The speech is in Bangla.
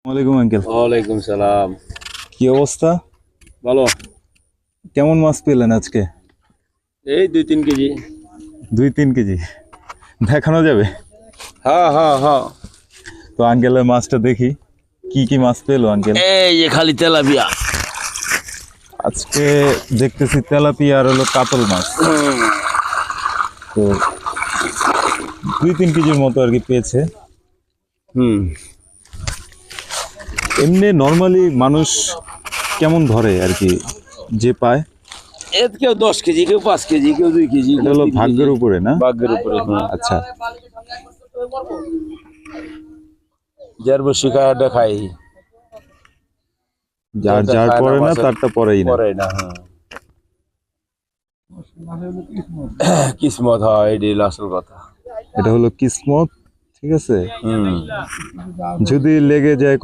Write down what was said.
ওয়ালাইকুম আঙ্কেল। ওয়ালাইকুম সালাম। কি অবস্থা? ভালো। কেমন মাছ পেলেন আজকে? এই 2-3 কেজি। 2-3 কেজি দেখানো যাবে? হ্যাঁ হ্যাঁ হ্যাঁ। তো আঙ্কেলের মাছটা দেখি, কি কি মাছ পেলো আঙ্কেল? এই যে খালি তেলাপিয়া। আজকে দেখতেছি তেলাপিয়া আর হলো কাতল মাছ। তো 2-3 কেজির মতো আর কি পেয়েছে। এমনি নর্মালি মানুষ কেমন ধরে আর কি, যে পায়? এর কেউ 10 কেজি, কেউ 5 কেজি, কেউ 2 কেজি। এটা হলো ভাগ্যের উপরে না? ভাগ্যের উপরে। আচ্ছা, যার বসে খায়াটা খাই, যার যার পরে না তারটা পরেই না। পরে না। হ্যাঁ, কিসমত হয়, এটাই আসল কথা। এটা হলো কিসমত, ঠিক আছে। যদি লেগে যায়